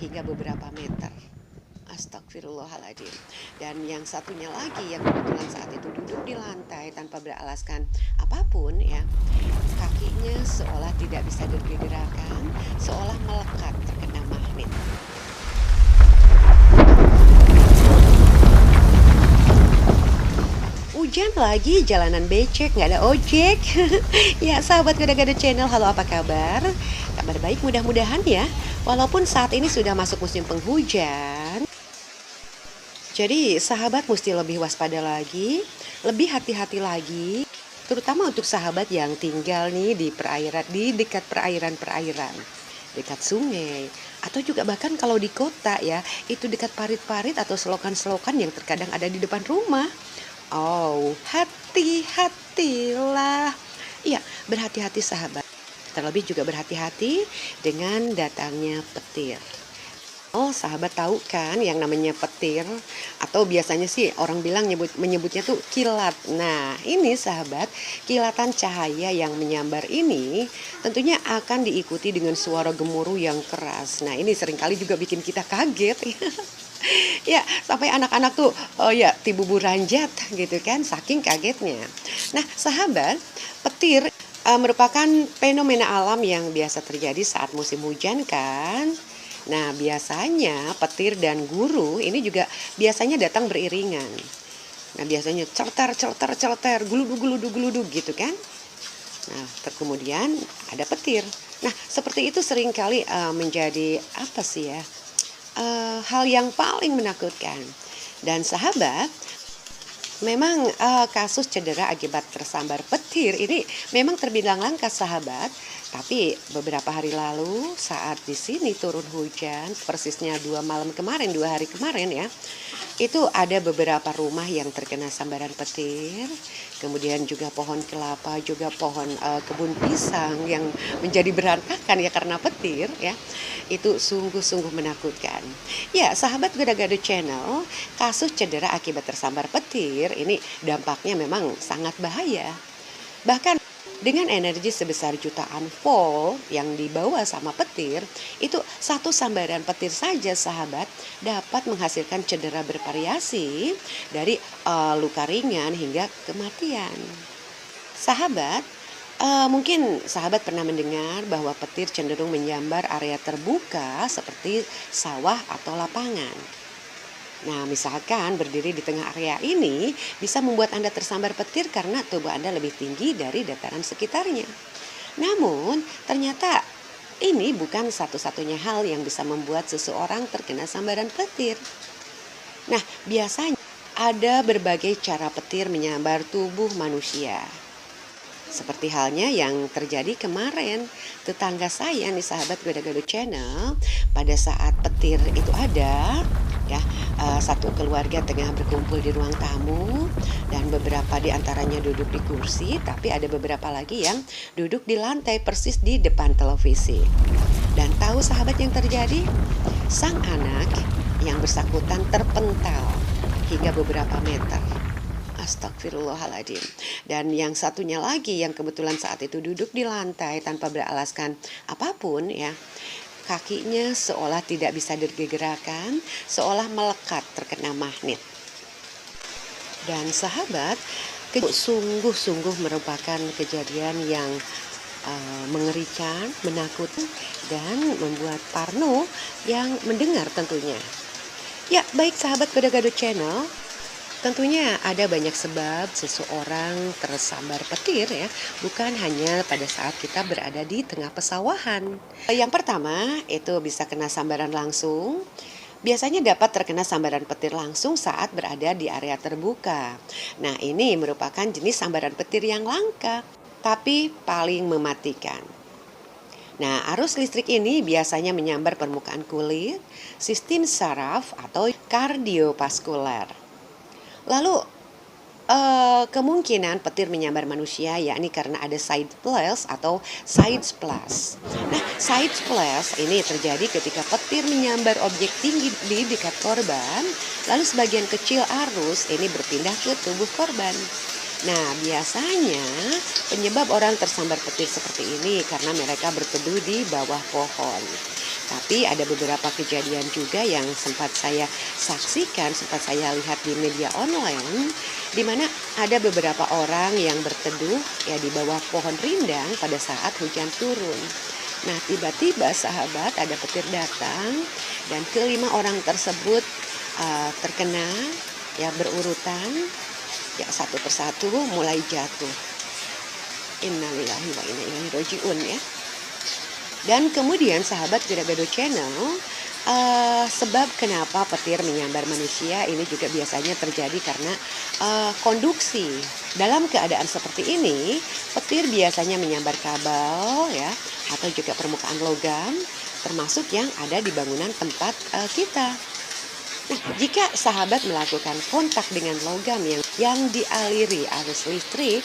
hingga beberapa meter. Astagfirullahaladzim. Dan yang satunya lagi yang kebetulan saat itu duduk di lantai tanpa beralaskan apapun ya, kakinya seolah tidak bisa digerakkan, seolah melekat terkena magnet. Hujan lagi, jalanan becek, nggak ada ojek. Ya sahabat Gado-Gado Channel, halo apa kabar? Kabar baik mudah-mudahan ya. Walaupun saat ini sudah masuk musim penghujan, jadi sahabat mesti lebih waspada lagi, lebih hati-hati lagi, terutama untuk sahabat yang tinggal nih di perairan, di dekat perairan-perairan, dekat sungai, atau juga bahkan kalau di kota ya, itu dekat parit-parit atau selokan-selokan yang terkadang ada di depan rumah. Oh, hati-hatilah. Iya, berhati-hati sahabat. Terlebih juga berhati-hati dengan datangnya petir. Oh, sahabat tahu kan yang namanya petir, atau biasanya sih orang bilang menyebutnya tuh kilat. Nah, ini sahabat, kilatan cahaya yang menyambar ini tentunya akan diikuti dengan suara gemuruh yang keras. Nah, ini seringkali juga bikin kita kaget. Ya, sampai anak-anak tuh oh ya tibu buranjat gitu kan, saking kagetnya. Nah, sahabat, petir merupakan fenomena alam yang biasa terjadi saat musim hujan kan. Nah, biasanya petir dan guru ini juga biasanya datang beriringan. Nah, biasanya celter, celter, celter, geluduk, geluduk, geluduk gitu kan. Nah, kemudian ada petir. Nah, seperti itu seringkali menjadi apa sih ya, hal yang paling menakutkan. Dan sahabat, memang kasus cedera akibat tersambar petir ini memang terbilang langka sahabat. Tapi beberapa hari lalu saat di sini turun hujan, persisnya 2 hari kemarin ya, itu ada beberapa rumah yang terkena sambaran petir. Kemudian juga pohon kelapa, juga pohon kebun pisang yang menjadi berantakan ya karena petir ya. Itu sungguh-sungguh menakutkan. Ya, sahabat Gado-Gado Channel, kasus cedera akibat tersambar petir ini dampaknya memang sangat bahaya. Bahkan dengan energi sebesar jutaan volt yang dibawa sama petir, itu satu sambaran petir saja sahabat dapat menghasilkan cedera bervariasi dari luka ringan hingga kematian. Sahabat, mungkin sahabat pernah mendengar bahwa petir cenderung menyambar area terbuka seperti sawah atau lapangan. Nah, misalkan berdiri di tengah area ini bisa membuat Anda tersambar petir karena tubuh Anda lebih tinggi dari dataran sekitarnya. Namun, ternyata ini bukan satu-satunya hal yang bisa membuat seseorang terkena sambaran petir. Nah, biasanya ada berbagai cara petir menyambar tubuh manusia. Seperti halnya yang terjadi kemarin, tetangga saya nih sahabat Gado-Gado Channel, pada saat petir itu ada, ya, satu keluarga tengah berkumpul di ruang tamu dan beberapa di antaranya duduk di kursi, tapi ada beberapa lagi yang duduk di lantai persis di depan televisi. Dan tahu sahabat yang terjadi? Sang anak yang bersangkutan terpental hingga beberapa meter. Astagfirullahaladzim. Dan yang satunya lagi yang kebetulan saat itu duduk di lantai tanpa beralaskan apapun ya, kakinya seolah tidak bisa digerakkan, seolah melekat terkena magnet. Dan sahabat, sungguh-sungguh merupakan kejadian yang mengerikan, menakutkan, dan membuat parno yang mendengar tentunya. Ya, baik sahabat Gado-Gado Channel, tentunya ada banyak sebab seseorang tersambar petir ya, bukan hanya pada saat kita berada di tengah pesawahan. Yang pertama, itu bisa kena sambaran langsung. Biasanya dapat terkena sambaran petir langsung saat berada di area terbuka. Nah, ini merupakan jenis sambaran petir yang langka, tapi paling mematikan. Nah, arus listrik ini biasanya menyambar permukaan kulit, sistem saraf atau kardiovaskuler. Lalu kemungkinan petir menyambar manusia yakni karena ada side splash atau side splash. Nah, side splash ini terjadi ketika petir menyambar objek tinggi di dekat korban, lalu sebagian kecil arus ini berpindah ke tubuh korban. Nah, biasanya penyebab orang tersambar petir seperti ini karena mereka berteduh di bawah pohon. Tapi ada beberapa kejadian juga yang sempat saya saksikan, sempat saya lihat di media online, di mana ada beberapa orang yang berteduh ya di bawah pohon rindang pada saat hujan turun. Nah, tiba-tiba sahabat ada petir datang dan kelima orang tersebut terkena ya berurutan ya satu persatu mulai jatuh. Innalillahi wa inna ilaihi rajiun ya. Dan kemudian sahabat Gado Channel, sebab kenapa petir menyambar manusia ini juga biasanya terjadi karena konduksi. Dalam keadaan seperti ini, petir biasanya menyambar kabel ya, atau juga permukaan logam, termasuk yang ada di bangunan tempat kita. Nah, jika sahabat melakukan kontak dengan logam yang dialiri arus listrik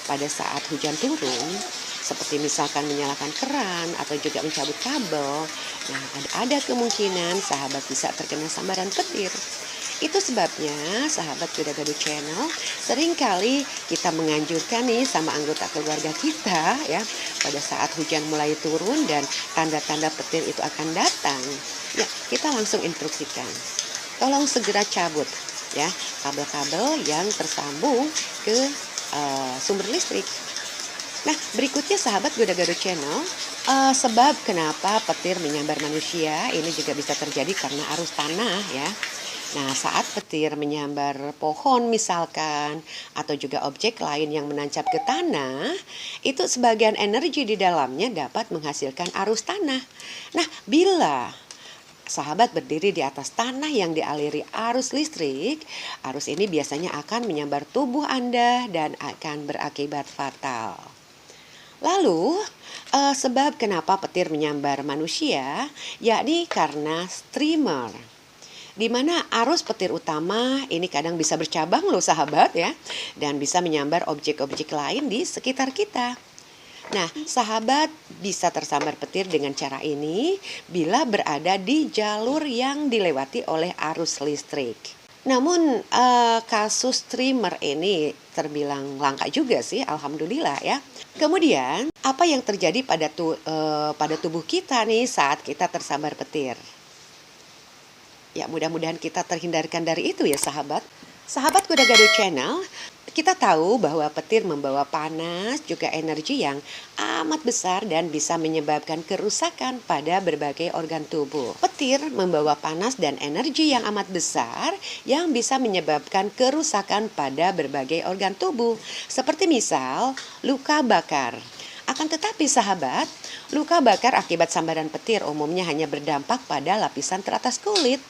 pada saat hujan turun, seperti misalkan menyalakan keran atau juga mencabut kabel, nah ada kemungkinan sahabat bisa terkena sambaran petir. Itu sebabnya sahabat Gado Channel seringkali kita menganjurkan nih sama anggota keluarga kita ya, pada saat hujan mulai turun dan tanda-tanda petir itu akan datang, ya kita langsung instruksikan, tolong segera cabut ya kabel-kabel yang tersambung ke sumber listrik. Nah, berikutnya sahabat Gado Channel, sebab kenapa petir menyambar manusia ini juga bisa terjadi karena arus tanah ya. Nah, saat petir menyambar pohon misalkan atau juga objek lain yang menancap ke tanah, itu sebagian energi di dalamnya dapat menghasilkan arus tanah. Nah, bila sahabat berdiri di atas tanah yang dialiri arus listrik, arus ini biasanya akan menyambar tubuh Anda dan akan berakibat fatal. Lalu, sebab kenapa petir menyambar manusia, yakni karena streamer. Di mana arus petir utama ini kadang bisa bercabang loh sahabat ya, dan bisa menyambar objek-objek lain di sekitar kita. Nah, sahabat bisa tersambar petir dengan cara ini bila berada di jalur yang dilewati oleh arus listrik. Namun kasus streamer ini terbilang langka juga sih, alhamdulillah ya. Kemudian apa yang terjadi pada tubuh kita nih saat kita tersambar petir? Ya mudah-mudahan kita terhindarkan dari itu ya sahabat. Sahabat Gado Channel, kita tahu bahwa petir membawa panas juga energi yang amat besar dan bisa menyebabkan kerusakan pada berbagai organ tubuh. Petir membawa panas dan energi yang amat besar yang bisa menyebabkan kerusakan pada berbagai organ tubuh. Seperti misal luka bakar. Akan tetapi sahabat, luka bakar akibat sambaran petir umumnya hanya berdampak pada lapisan teratas kulit.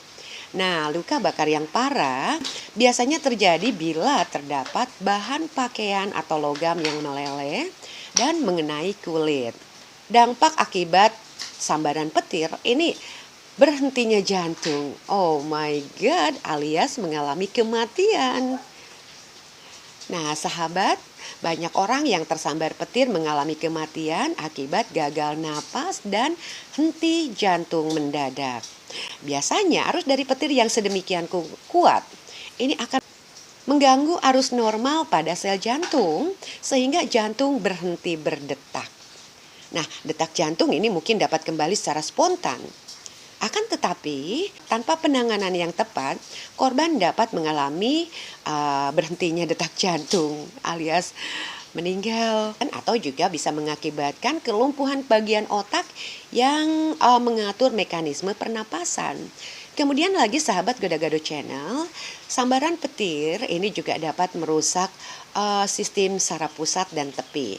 Nah, luka bakar yang parah biasanya terjadi bila terdapat bahan pakaian atau logam yang meleleh dan mengenai kulit. Dampak akibat sambaran petir ini berhentinya jantung. Oh my God, alias mengalami kematian. Nah, sahabat, banyak orang yang tersambar petir mengalami kematian akibat gagal napas dan henti jantung mendadak. Biasanya arus dari petir yang sedemikian kuat ini akan mengganggu arus normal pada sel jantung sehingga jantung berhenti berdetak. Nah, detak jantung ini mungkin dapat kembali secara spontan. Akan tetapi, tanpa penanganan yang tepat, korban dapat mengalami berhentinya detak jantung alias meninggal, atau juga bisa mengakibatkan kelumpuhan bagian otak yang mengatur mekanisme pernapasan. Kemudian lagi sahabat Gado Channel, sambaran petir ini juga dapat merusak sistem saraf pusat dan tepi.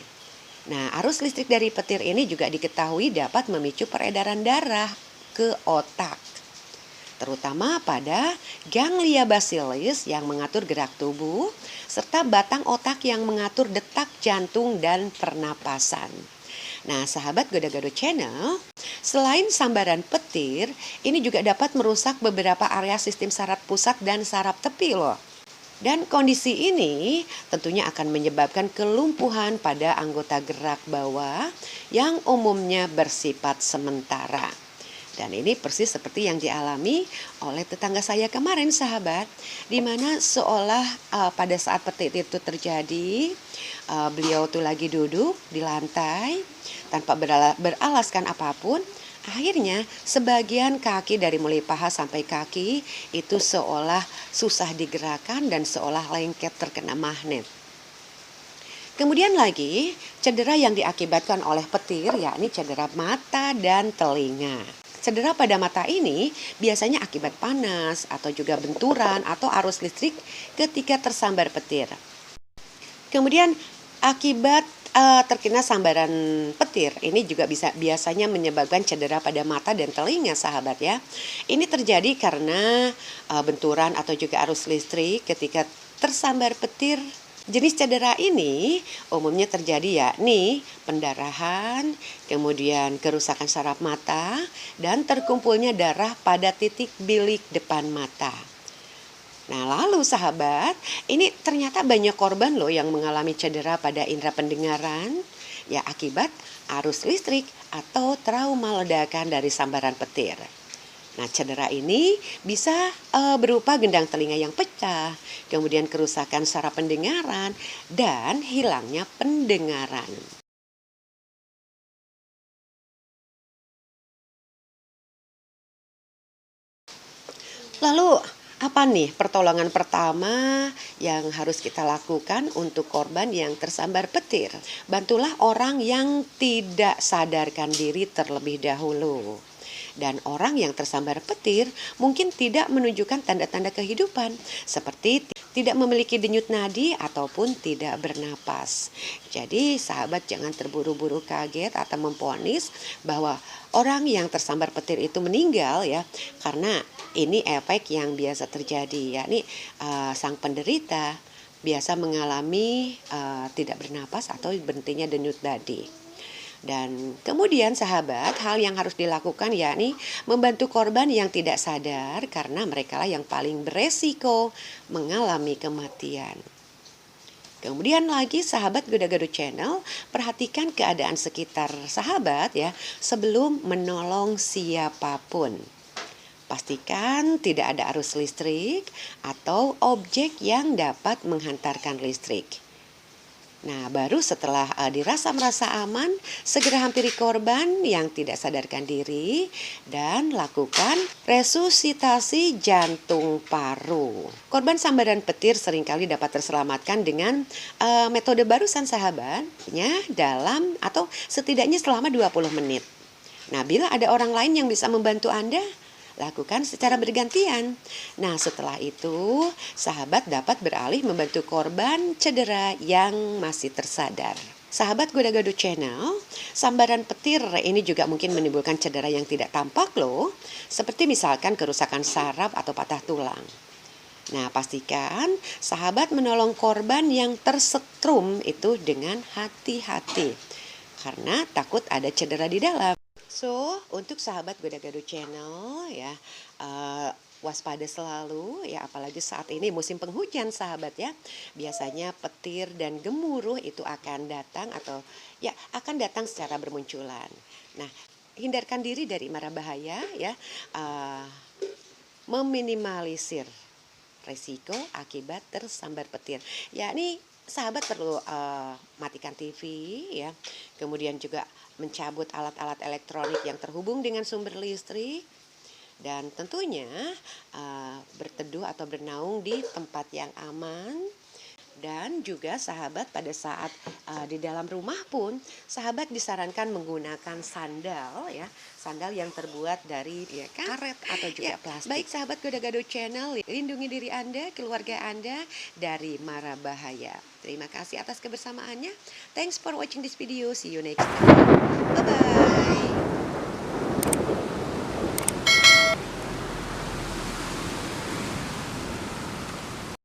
Nah, arus listrik dari petir ini juga diketahui dapat memicu peredaran darah ke otak, terutama pada ganglia basilis yang mengatur gerak tubuh, serta batang otak yang mengatur detak jantung dan pernapasan. Nah, sahabat Gado Channel, selain sambaran petir, ini juga dapat merusak beberapa area sistem saraf pusat dan saraf tepi loh. Dan kondisi ini tentunya akan menyebabkan kelumpuhan pada anggota gerak bawah yang umumnya bersifat sementara. Dan ini persis seperti yang dialami oleh tetangga saya kemarin sahabat, di mana seolah pada saat petir itu terjadi, beliau tuh lagi duduk di lantai tanpa beralaskan apapun. Akhirnya, sebagian kaki dari mulai paha sampai kaki itu seolah susah digerakkan dan seolah lengket terkena magnet. Kemudian lagi, cedera yang diakibatkan oleh petir, yakni cedera mata dan telinga. Cedera pada mata ini biasanya akibat panas atau juga benturan atau arus listrik ketika tersambar petir. Kemudian akibat terkena sambaran petir ini juga biasanya menyebabkan cedera pada mata dan telinga, sahabat ya. Ini terjadi karena benturan atau juga arus listrik ketika tersambar petir. Jenis cedera ini umumnya terjadi yakni pendarahan, kemudian kerusakan saraf mata, dan terkumpulnya darah pada titik bilik depan mata. Nah, lalu sahabat, ini ternyata banyak korban loh yang mengalami cedera pada indera pendengaran ya akibat arus listrik atau trauma ledakan dari sambaran petir. Nah, cedera ini bisa berupa gendang telinga yang pecah, kemudian kerusakan saraf pendengaran, dan hilangnya pendengaran. Lalu, apa nih pertolongan pertama yang harus kita lakukan untuk korban yang tersambar petir? Bantulah orang yang tidak sadarkan diri terlebih dahulu. Dan orang yang tersambar petir mungkin tidak menunjukkan tanda-tanda kehidupan seperti tidak memiliki denyut nadi ataupun tidak bernapas. Jadi sahabat jangan terburu-buru kaget atau memvonis bahwa orang yang tersambar petir itu meninggal ya, karena ini efek yang biasa terjadi, yakni sang penderita biasa mengalami tidak bernapas atau berhentinya denyut nadi. Dan kemudian sahabat, hal yang harus dilakukan yakni membantu korban yang tidak sadar karena mereka yang paling beresiko mengalami kematian. Kemudian lagi sahabat Gado-Gado Channel, perhatikan keadaan sekitar sahabat ya sebelum menolong siapapun. Pastikan tidak ada arus listrik atau objek yang dapat menghantarkan listrik. Nah, baru setelah merasa aman, segera hampiri korban yang tidak sadarkan diri dan lakukan resusitasi jantung paru. Korban sambaran petir seringkali dapat terselamatkan dengan metode barusan sahabatnya dalam atau setidaknya selama 20 menit. Nah, bila ada orang lain yang bisa membantu Anda, lakukan secara bergantian. Nah, setelah itu, sahabat dapat beralih membantu korban cedera yang masih tersadar. Sahabat Gado-Gado Channel, sambaran petir ini juga mungkin menimbulkan cedera yang tidak tampak loh, seperti misalkan kerusakan saraf atau patah tulang. Nah, pastikan sahabat menolong korban yang tersetrum itu dengan hati-hati, karena takut ada cedera di dalam. So, untuk sahabat Gado-Gado Channel ya, waspada selalu ya, apalagi saat ini musim penghujan sahabat ya. Biasanya petir dan gemuruh itu akan datang atau ya akan datang secara bermunculan. Nah, hindarkan diri dari mara bahaya ya, meminimalisir resiko akibat tersambar petir. Yakni sahabat perlu matikan TV ya, kemudian juga mencabut alat-alat elektronik yang terhubung dengan sumber listrik, dan tentunya berteduh atau bernaung di tempat yang aman. Dan juga sahabat pada saat di dalam rumah pun sahabat disarankan menggunakan sandal ya, sandal yang terbuat dari ya, karet atau juga plastik. Baik sahabat Gado-Gado Channel, lindungi diri Anda, keluarga Anda dari mara bahaya. Terima kasih atas kebersamaannya. Thanks for watching this video. See you next time. Bye bye.